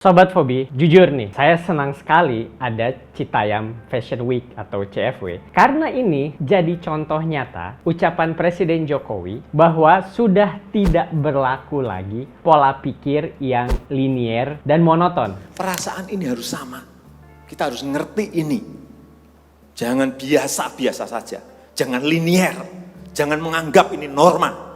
Sobat Fobi, jujur nih, saya senang sekali ada Citayam Fashion Week atau CFW. Karena ini jadi contoh nyata ucapan Presiden Jokowi bahwa sudah tidak berlaku lagi pola pikir yang linier dan monoton. Perasaan ini harus sama. Kita harus ngerti ini. Jangan biasa-biasa saja. Jangan linier. Jangan menganggap ini norma.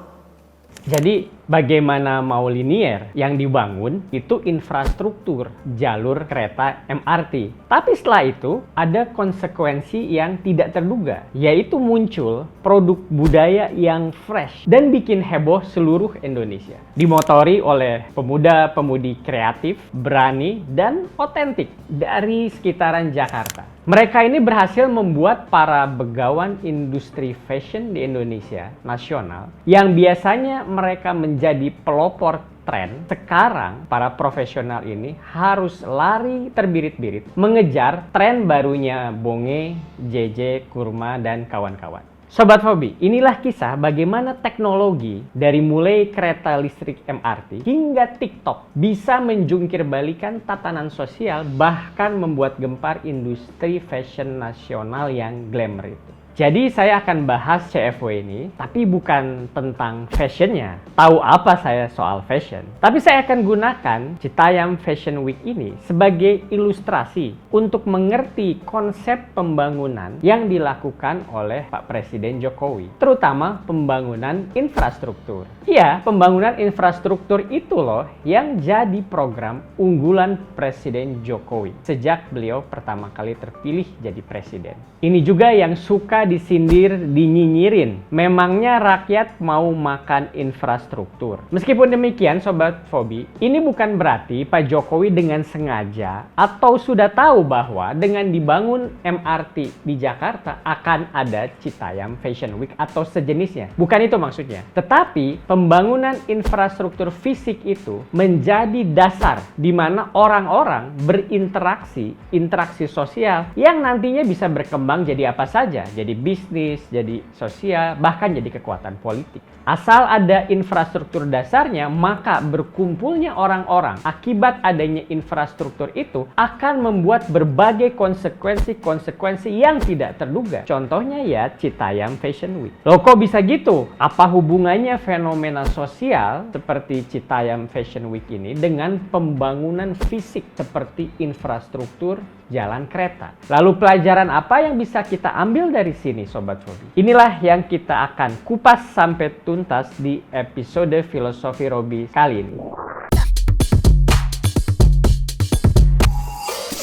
Jadi bagaimana mau linier yang dibangun itu infrastruktur jalur kereta MRT. Tapi setelah itu ada konsekuensi yang tidak terduga, yaitu muncul produk budaya yang fresh dan bikin heboh seluruh Indonesia. Dimotori oleh pemuda-pemudi kreatif, berani, dan otentik dari sekitaran Jakarta. Mereka ini berhasil membuat para begawan industri fashion di Indonesia nasional yang biasanya mereka menjadi pelopor tren. Sekarang para profesional ini harus lari terbirit-birit mengejar tren barunya Bonge, JJ, Kurma, dan kawan-kawan. Sobat Fobi, inilah kisah bagaimana teknologi dari mulai kereta listrik MRT hingga TikTok bisa menjungkir balikan tatanan sosial, bahkan membuat gempar industri fashion nasional yang glamour itu. Jadi saya akan bahas CFW ini, tapi bukan tentang fashionnya. Tahu apa saya soal fashion? Tapi saya akan gunakan Citayam Fashion Week ini sebagai ilustrasi untuk mengerti konsep pembangunan yang dilakukan oleh Pak Presiden Jokowi, terutama pembangunan infrastruktur. Iya, pembangunan infrastruktur itu loh yang jadi program unggulan Presiden Jokowi sejak beliau pertama kali terpilih jadi presiden. Ini juga yang suka disindir, dinyinyirin. Memangnya rakyat mau makan infrastruktur. Meskipun demikian, Sobat Fobi, ini bukan berarti Pak Jokowi dengan sengaja atau sudah tahu bahwa dengan dibangun MRT di Jakarta akan ada Citayam Fashion Week atau sejenisnya. Bukan itu maksudnya. Tetapi pembangunan infrastruktur fisik itu menjadi dasar di mana orang-orang berinteraksi, interaksi sosial yang nantinya bisa berkembang jadi apa saja, jadi bisnis, jadi sosial, bahkan jadi kekuatan politik. Asal ada infrastruktur dasarnya, maka berkumpulnya orang-orang akibat adanya infrastruktur itu akan membuat berbagai konsekuensi yang tidak terduga. Contohnya ya Citayam Fashion Week. Loh kok bisa gitu? Apa hubungannya fenomena sosial seperti Citayam Fashion Week ini dengan pembangunan fisik seperti infrastruktur jalan kereta? Lalu pelajaran apa yang bisa kita ambil dari sini, Sobat Fobi? Inilah yang kita akan kupas sampai tuntas di episode Filosofi Robi kali ini.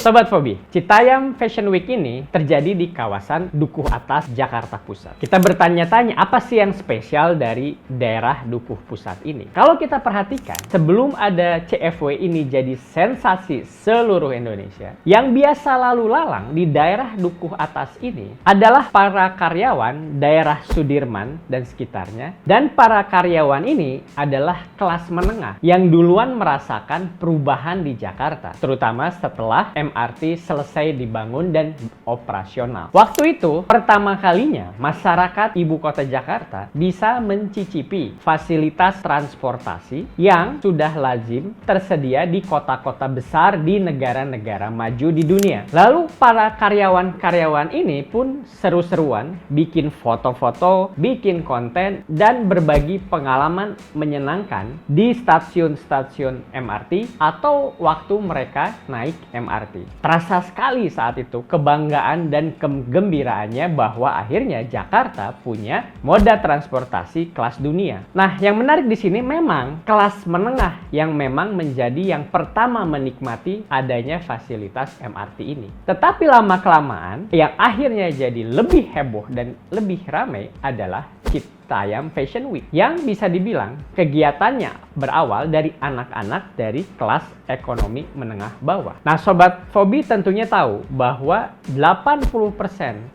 Sobat Fobi, Citayam Fashion Week ini terjadi di kawasan Dukuh Atas, Jakarta Pusat. Kita bertanya-tanya apa sih yang spesial dari daerah Dukuh Pusat ini? Kalau kita perhatikan, sebelum ada CFW ini jadi sensasi seluruh Indonesia, yang biasa lalu lalang di daerah Dukuh Atas ini adalah para karyawan daerah Sudirman dan sekitarnya, dan para karyawan ini adalah kelas menengah yang duluan merasakan perubahan di Jakarta, terutama setelah MRT selesai dibangun dan operasional. Waktu itu, pertama kalinya masyarakat ibu kota Jakarta bisa mencicipi fasilitas transportasi yang sudah lazim tersedia di kota-kota besar di negara-negara maju di dunia. Lalu para karyawan-karyawan ini pun seru-seruan bikin foto-foto, bikin konten, dan berbagi pengalaman menyenangkan di stasiun-stasiun MRT atau waktu mereka naik MRT. Terasa sekali saat itu kebanggaan dan kegembiraannya bahwa akhirnya Jakarta punya moda transportasi kelas dunia. Nah, yang menarik di sini memang kelas menengah yang memang menjadi yang pertama menikmati adanya fasilitas MRT ini. Tetapi lama-kelamaan yang akhirnya jadi lebih heboh dan lebih ramai adalah Citayam Fashion Week yang bisa dibilang kegiatannya berawal dari anak-anak dari kelas ekonomi menengah bawah. Nah, Sobat Fobi tentunya tahu bahwa 80%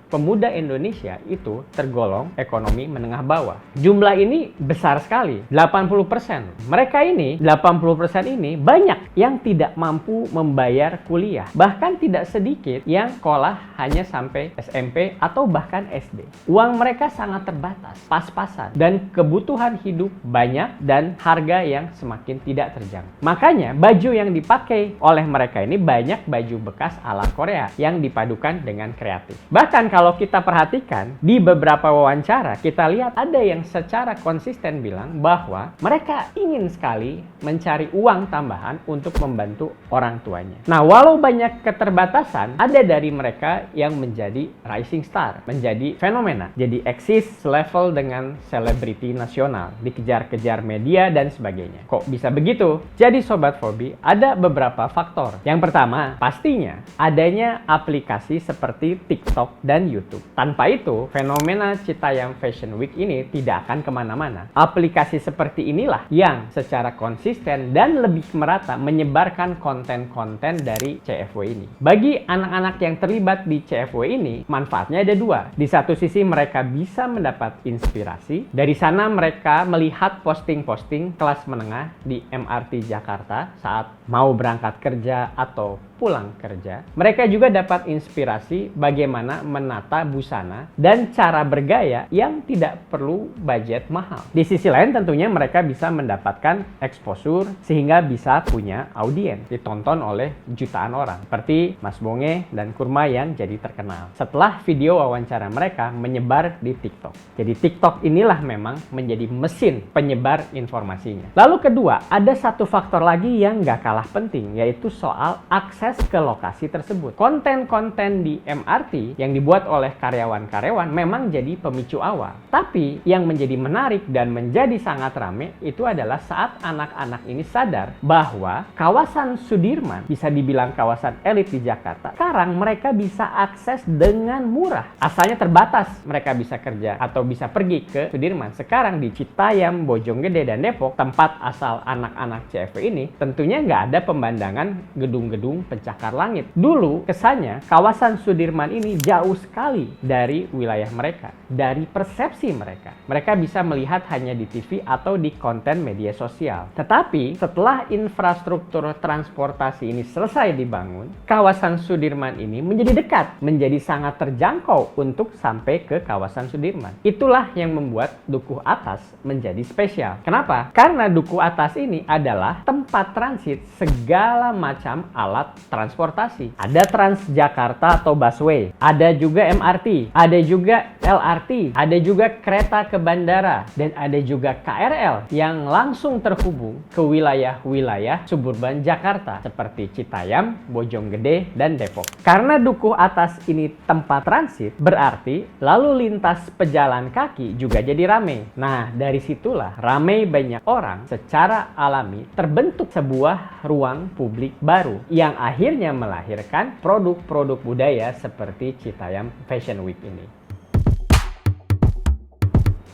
pemuda Indonesia itu tergolong ekonomi menengah bawah. Jumlah ini besar sekali, 80%. Mereka ini, 80% ini banyak yang tidak mampu membayar kuliah. Bahkan tidak sedikit yang sekolah hanya sampai SMP atau bahkan SD. Uang mereka sangat terbatas. Pas-pas pas-pasan dan kebutuhan hidup banyak dan harga yang semakin tidak terjangkau. Makanya baju yang dipakai oleh mereka ini banyak baju bekas ala Korea yang dipadukan dengan kreatif. Bahkan kalau kita perhatikan di beberapa wawancara, kita lihat ada yang secara konsisten bilang bahwa mereka ingin sekali mencari uang tambahan untuk membantu orang tuanya. Nah, walau banyak keterbatasan, ada dari mereka yang menjadi rising star, menjadi fenomena, jadi eksis selevel dengan selebriti nasional, dikejar-kejar media dan sebagainya. Kok bisa begitu? Jadi Sobat Fobi, ada beberapa faktor. Yang pertama, pastinya adanya aplikasi seperti TikTok dan YouTube. Tanpa itu, fenomena Citayam Fashion Week ini tidak akan kemana-mana. Aplikasi seperti inilah yang secara konsisten dan lebih merata menyebarkan konten-konten dari CFW ini. Bagi anak-anak yang terlibat di CFW ini, manfaatnya ada dua. Di satu sisi mereka bisa mendapat inspirasi. Dari sana mereka melihat posting-posting kelas menengah di MRT Jakarta saat mau berangkat kerja atau pulang kerja. Mereka juga dapat inspirasi bagaimana menata busana dan cara bergaya yang tidak perlu budget mahal. Di sisi lain tentunya mereka bisa mendapatkan exposure sehingga bisa punya audiens, ditonton oleh jutaan orang seperti Mas Bonge dan Kurma yang jadi terkenal setelah video wawancara mereka menyebar di TikTok. Jadi TikTok inilah memang menjadi mesin penyebar informasinya. Lalu kedua, ada satu faktor lagi yang gak kalah penting, yaitu soal akses ke lokasi tersebut. Konten-konten di MRT yang dibuat oleh karyawan-karyawan memang jadi pemicu awal. Tapi yang menjadi menarik dan menjadi sangat rame itu adalah saat anak-anak ini sadar bahwa kawasan Sudirman bisa dibilang kawasan elit di Jakarta. Sekarang mereka bisa akses dengan murah. Asalnya terbatas mereka bisa kerja atau bisa pergi ke Sudirman. Sekarang di Citayam, Bojonggede, dan Depok, tempat asal anak-anak CFW ini, tentunya nggak ada pemandangan gedung-gedung pencakar langit. Dulu kesannya kawasan Sudirman ini jauh sekali dari wilayah mereka, dari persepsi mereka. Mereka bisa melihat hanya di TV atau di konten media sosial. Tetapi setelah infrastruktur transportasi ini selesai dibangun, kawasan Sudirman ini menjadi dekat, menjadi sangat terjangkau untuk sampai ke kawasan Sudirman. Itulah yang membuat Dukuh Atas menjadi spesial. Kenapa? Karena Dukuh Atas ini adalah tempat transit segala macam alat transportasi. Ada Transjakarta atau busway, ada juga MRT, ada juga LRT, ada juga kereta ke bandara, dan ada juga KRL yang langsung terhubung ke wilayah-wilayah suburban Jakarta seperti Citayam, Bojonggede, dan Depok. Karena Dukuh Atas ini tempat transit, berarti lalu lintas pejalan kaki juga jadi rame. Nah, dari situlah rame banyak orang secara alami terbentuk sebuah ruang publik baru yang akhirnya melahirkan produk-produk budaya seperti Citayam Fashion Week ini.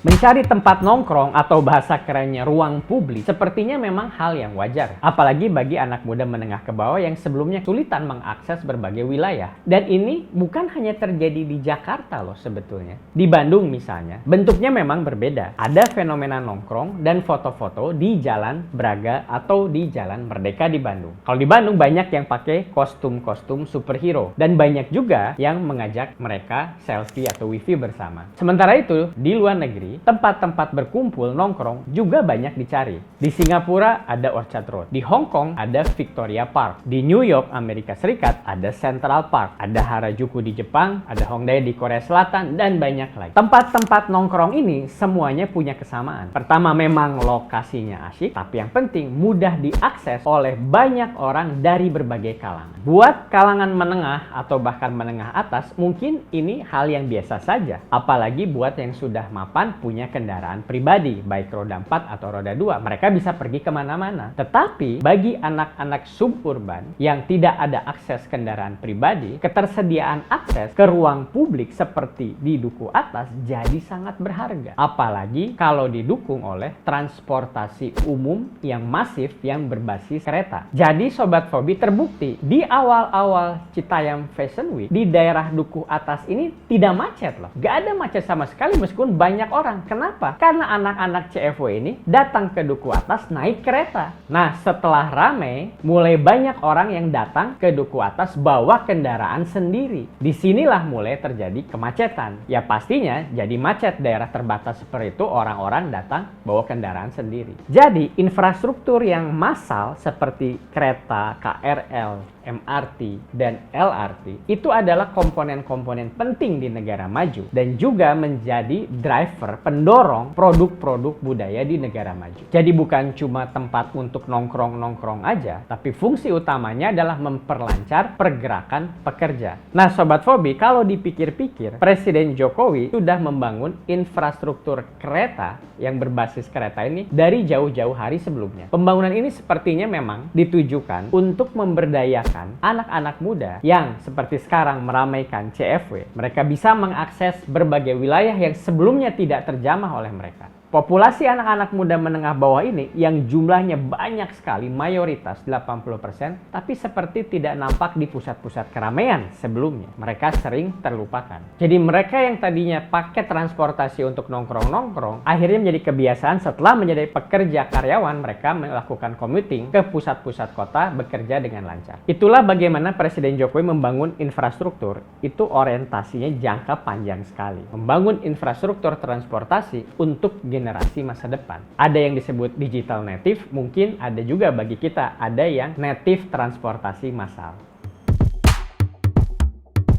Mencari tempat nongkrong atau bahasa kerennya ruang publik sepertinya memang hal yang wajar. Apalagi bagi anak muda menengah ke bawah yang sebelumnya kesulitan mengakses berbagai wilayah. Dan ini bukan hanya terjadi di Jakarta loh sebetulnya. Di Bandung misalnya, bentuknya memang berbeda. Ada fenomena nongkrong dan foto-foto di Jalan Braga atau di Jalan Merdeka di Bandung. Kalau di Bandung banyak yang pakai kostum-kostum superhero. Dan banyak juga yang mengajak mereka selfie atau wifi bersama. Sementara itu, di luar negeri, tempat-tempat berkumpul nongkrong juga banyak dicari. Di Singapura ada Orchard Road, di Hong Kong ada Victoria Park, di New York, Amerika Serikat ada Central Park, ada Harajuku di Jepang, ada Hongdae di Korea Selatan, dan banyak lagi. Tempat-tempat nongkrong ini semuanya punya kesamaan. Pertama, memang lokasinya asyik, tapi yang penting mudah diakses oleh banyak orang dari berbagai kalangan. Buat kalangan menengah atau bahkan menengah atas, mungkin ini hal yang biasa saja. Apalagi buat yang sudah mapan punya kendaraan pribadi, baik roda 4 atau roda 2, mereka bisa pergi kemana-mana. Tetapi bagi anak-anak suburban yang tidak ada akses kendaraan pribadi, ketersediaan akses ke ruang publik seperti di Dukuh Atas jadi sangat berharga. Apalagi kalau didukung oleh transportasi umum yang masif yang berbasis kereta. Jadi Sobat Fobi, terbukti di awal-awal Citayam Fashion Week di daerah Dukuh Atas ini tidak macet loh. Gak ada macet sama sekali meskipun banyak orang orang. Kenapa? Karena anak-anak CFW ini datang ke Duku Atas naik kereta. Nah, setelah rame, mulai banyak orang yang datang ke Duku Atas bawa kendaraan sendiri. Disinilah mulai terjadi kemacetan. Ya pastinya jadi macet daerah terbatas seperti itu, orang-orang datang bawa kendaraan sendiri. Jadi infrastruktur yang massal seperti kereta, KRL, MRT, dan LRT itu adalah komponen-komponen penting di negara maju dan juga menjadi driver pendorong produk-produk budaya di negara maju. Jadi bukan cuma tempat untuk nongkrong-nongkrong aja, tapi fungsi utamanya adalah memperlancar pergerakan pekerja. Nah, Sobat Fobi, kalau dipikir-pikir, Presiden Jokowi sudah membangun infrastruktur kereta yang berbasis kereta ini dari jauh-jauh hari sebelumnya. Pembangunan ini sepertinya memang ditujukan untuk memberdayakan anak-anak muda yang seperti sekarang meramaikan CFW. Mereka bisa mengakses berbagai wilayah yang sebelumnya tidak terjamah oleh mereka. Populasi anak-anak muda menengah bawah ini yang jumlahnya banyak sekali, mayoritas 80%, tapi seperti tidak nampak di pusat-pusat keramaian sebelumnya. Mereka sering terlupakan. Jadi mereka yang tadinya pakai transportasi untuk nongkrong-nongkrong, akhirnya menjadi kebiasaan setelah menjadi pekerja karyawan, mereka melakukan commuting ke pusat-pusat kota bekerja dengan lancar. Itulah bagaimana Presiden Jokowi membangun infrastruktur. Itu orientasinya jangka panjang sekali. Membangun infrastruktur transportasi untuk generasi masa depan. Ada yang disebut digital native, mungkin ada juga bagi kita, ada yang native transportasi massal.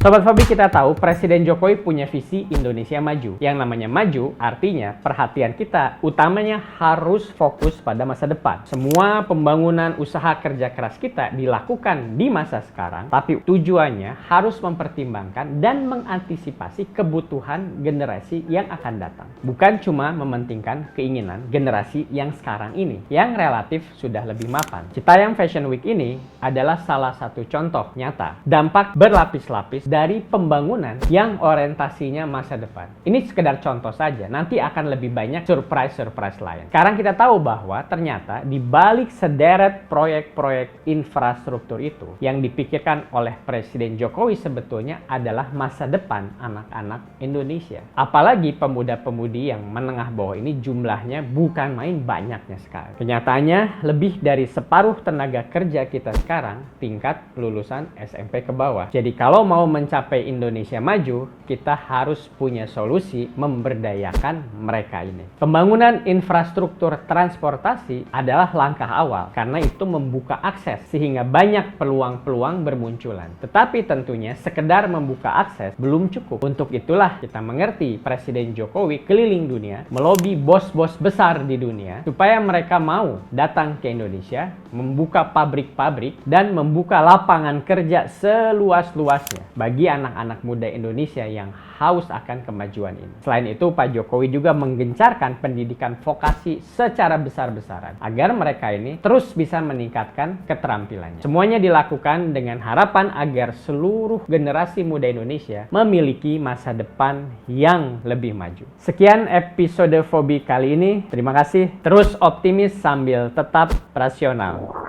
Sobat Fobi, kita tahu Presiden Jokowi punya visi Indonesia maju. Yang namanya maju artinya perhatian kita utamanya harus fokus pada masa depan. Semua pembangunan usaha kerja keras kita dilakukan di masa sekarang, tapi tujuannya harus mempertimbangkan dan mengantisipasi kebutuhan generasi yang akan datang. Bukan cuma mementingkan keinginan generasi yang sekarang ini, yang relatif sudah lebih mapan. Citayam Fashion Week ini adalah salah satu contoh nyata dampak berlapis-lapis dari pembangunan yang orientasinya masa depan. Ini sekedar contoh saja, nanti akan lebih banyak surprise-surprise lain. Sekarang kita tahu bahwa ternyata di balik sederet proyek-proyek infrastruktur itu, yang dipikirkan oleh Presiden Jokowi sebetulnya adalah masa depan anak-anak Indonesia. Apalagi pemuda-pemudi yang menengah bawah ini jumlahnya bukan main banyaknya sekali. Kenyataannya lebih dari separuh tenaga kerja kita sekarang tingkat lulusan SMP ke bawah. Jadi kalau mau mencapai Indonesia maju, kita harus punya solusi memberdayakan mereka ini. Pembangunan infrastruktur transportasi adalah langkah awal karena itu membuka akses sehingga banyak peluang-peluang bermunculan. Tetapi tentunya sekedar membuka akses belum cukup. Untuk itulah kita mengerti Presiden Jokowi keliling dunia melobi bos-bos besar di dunia supaya mereka mau datang ke Indonesia, membuka pabrik-pabrik dan membuka lapangan kerja seluas-luasnya bagi anak-anak muda Indonesia yang haus akan kemajuan ini. Selain itu, Pak Jokowi juga menggencarkan pendidikan vokasi secara besar-besaran agar mereka ini terus bisa meningkatkan keterampilannya. Semuanya dilakukan dengan harapan agar seluruh generasi muda Indonesia memiliki masa depan yang lebih maju. Sekian episode Fobi kali ini. Terima kasih. Terus optimis sambil tetap rasional.